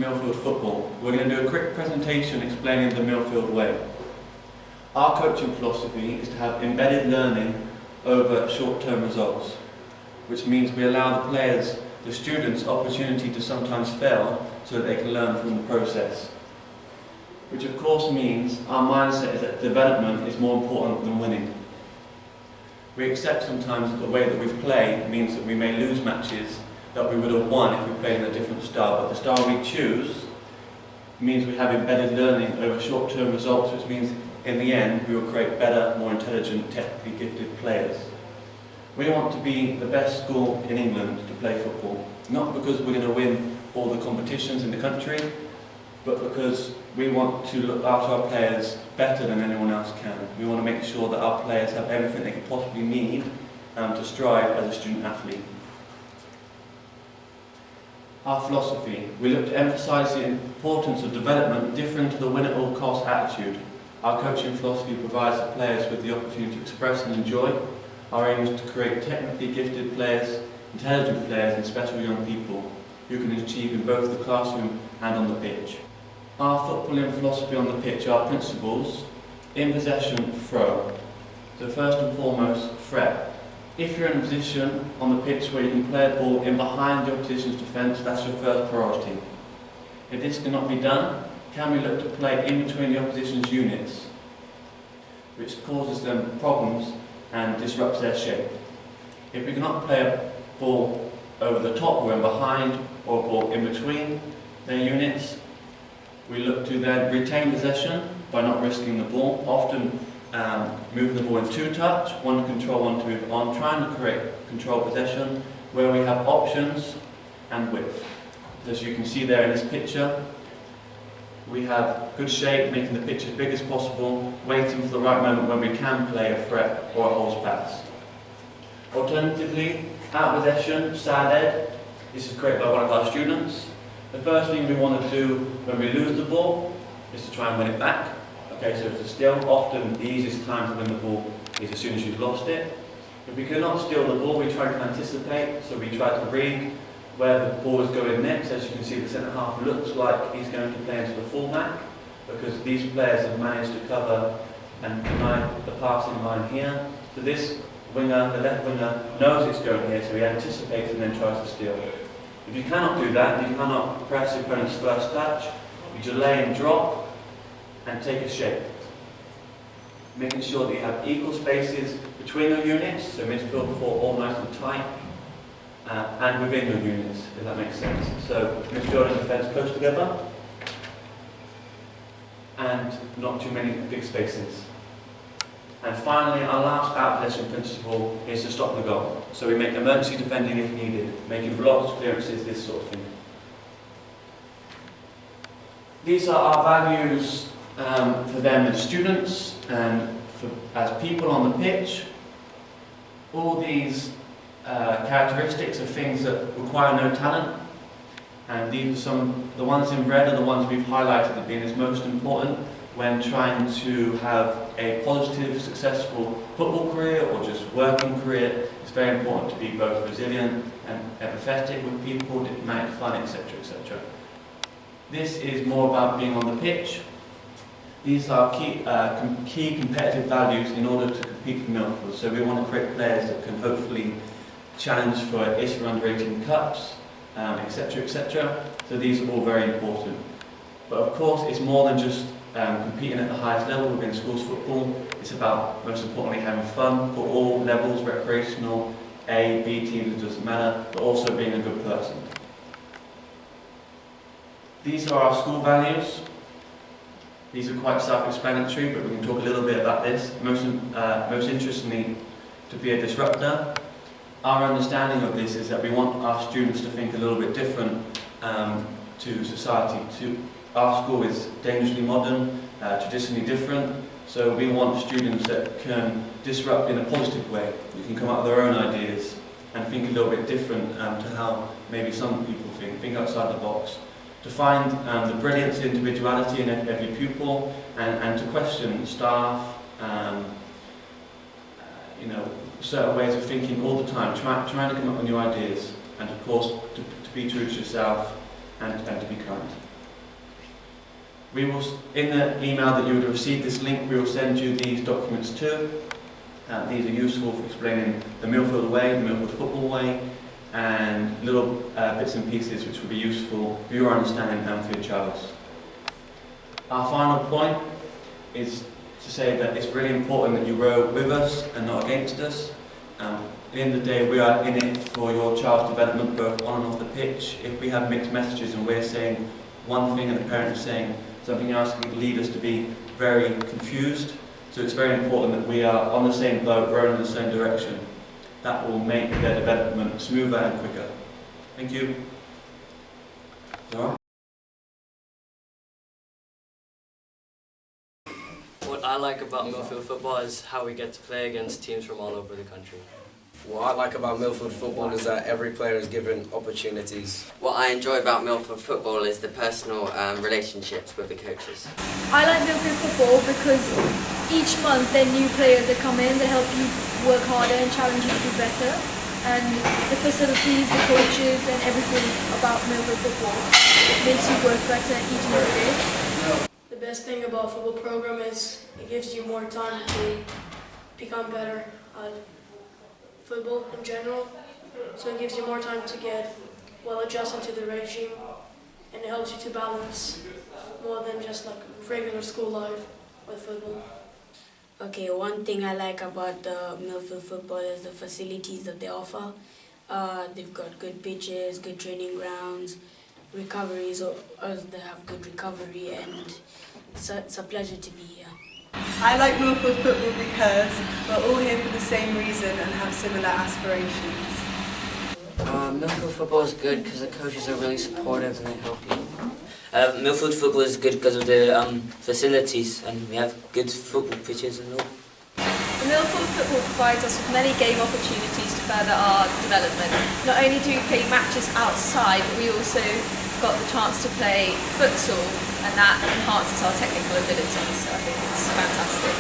Millfield football. We're going to do a quick presentation explaining the Millfield way. Our coaching philosophy is to have embedded learning over short-term results, which means we allow the players, the students, opportunity to sometimes fail so that they can learn from the process. Which of course means our mindset is that development is more important than winning. We accept sometimes that the way that we play means that we may lose matches that we would have won if we played in a different style, but the style we choose means we have embedded learning over short-term results, which means in the end we will create better, more intelligent, technically gifted players. We want to be the best school in England to play football, not because we're going to win all the competitions in the country, but because we want to look after our players better than anyone else can. We want to make sure that our players have everything they could possibly need to strive as a student athlete. Our philosophy, we look to emphasise the importance of development different to the win-at-all-cost attitude. Our coaching philosophy provides the players with the opportunity to express and enjoy. Our aim is to create technically gifted players, intelligent players and special young people who can achieve in both the classroom and on the pitch. Our footballing philosophy on the pitch, our principles: in possession, throw. So first and foremost, threat. If you're in a position on the pitch where you can play a ball in behind the opposition's defence, that's your first priority. If this cannot be done, can we look to play in between the opposition's units, which causes them problems and disrupts their shape. If we cannot play a ball over the top or in behind, or a ball in between their units, we look to then retain possession by not risking the ball, often moving the ball in two-touch, one to control, one to move on, trying to create control possession where we have options and width. As you can see there in this picture, we have good shape, making the pitch as big as possible, waiting for the right moment when we can play a threat or a horse pass. Alternatively, out possession, SAD. This is created by one of our students. The first thing we want to do when we lose the ball is to try and win it back. Okay, so it's a steal. Often the easiest time to win the ball is as soon as you've lost it. If we cannot steal the ball, we try to anticipate, so we try to read where the ball is going next. As you can see, the centre half looks like he's going to play into the full-back, because these players have managed to cover and deny the passing line here. So this winger, the left winger, knows it's going here, so he anticipates and then tries to steal. If you cannot do that, you cannot press your opponent's first touch, you delay and drop and take a shape. Making sure that you have equal spaces between your units, so midfield, forward, all nice and tight, and within your units, if that makes sense. So midfield and defence close together, and not too many big spaces. And finally, our last out-possession principle is to stop the goal. So we make emergency defending if needed, making blocks, clearances, this sort of thing. These are our values for them as students and as people on the pitch. All these characteristics are things that require no talent, and these are the ones in red are the ones we've highlighted as being as most important when trying to have a positive, successful football career or just working career. It's very important to be both resilient and empathetic with people, diplomatic, fun, etc., etc. This is more about being on the pitch. These are key competitive values in order to compete for Millfield. So we want to create players that can hopefully challenge for ISA under-18 cups, etc., etc. So these are all very important. But of course, it's more than just competing at the highest level within schools football. It's about, most importantly, having fun for all levels, recreational, A, B teams, it doesn't matter, but also being a good person. These are our school values. These are quite self-explanatory, but we can talk a little bit about this. Most interestingly, to be a disruptor. Our understanding of this is that we want our students to think a little bit different to society. Our school is dangerously modern, traditionally different, so we want students that can disrupt in a positive way. You can come up with their own ideas and think a little bit different to how maybe some people think outside the box. To find the brilliance and individuality in every pupil, and to question staff, certain ways of thinking all the time, trying to come up with new ideas, and of course to be true to yourself and to be kind. We will, in the email that you would have received this link, we will send you these documents too. These are useful for explaining the Millfield way, the Millfield football way, and little bits and pieces which will be useful for your understanding and for your child's. Our final point is to say that it's really important that you row with us and not against us. At the end of the day, we are in it for your child's development, both on and off the pitch. If we have mixed messages and we're saying one thing and the parent is saying something else, it can lead us to be very confused. So it's very important that we are on the same boat, rowing in the same direction. That will make their development smoother and quicker. Thank you. What I like about Millfield football is how we get to play against teams from all over the country. What I like about Millfield football is that every player is given opportunities. What I enjoy about Millfield football is the personal relationships with the coaches. I like Millfield football because each month there are new players that come in that help you work harder and challenge you to do better. And the facilities, the coaches and everything about Millfield football makes you work better each and every day. The best thing about a football program is it gives you more time to become better at football in general. So it gives you more time to get well adjusted to the regime, and it helps you to balance more than just like regular school life with football. Okay, one thing I like about the Millfield football is the facilities that they offer. They've got good pitches, good training grounds, recoveries, or they have good recovery, and it's a pleasure to be here. I like Millfield football because we're all here for the same reason and have similar aspirations. Millfield football is good because the coaches are really supportive and they help you. Millfield football is good because of the facilities, and we have good football pitches and all. Millfield football provides us with many game opportunities to further our development. Not only do we play matches outside, but we also got the chance to play futsal, and that enhances our technical abilities, so I think it's fantastic.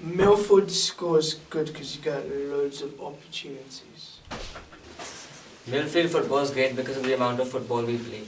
Millfield school is good because you get loads of opportunities. Millfield football is great because of the amount of football we play.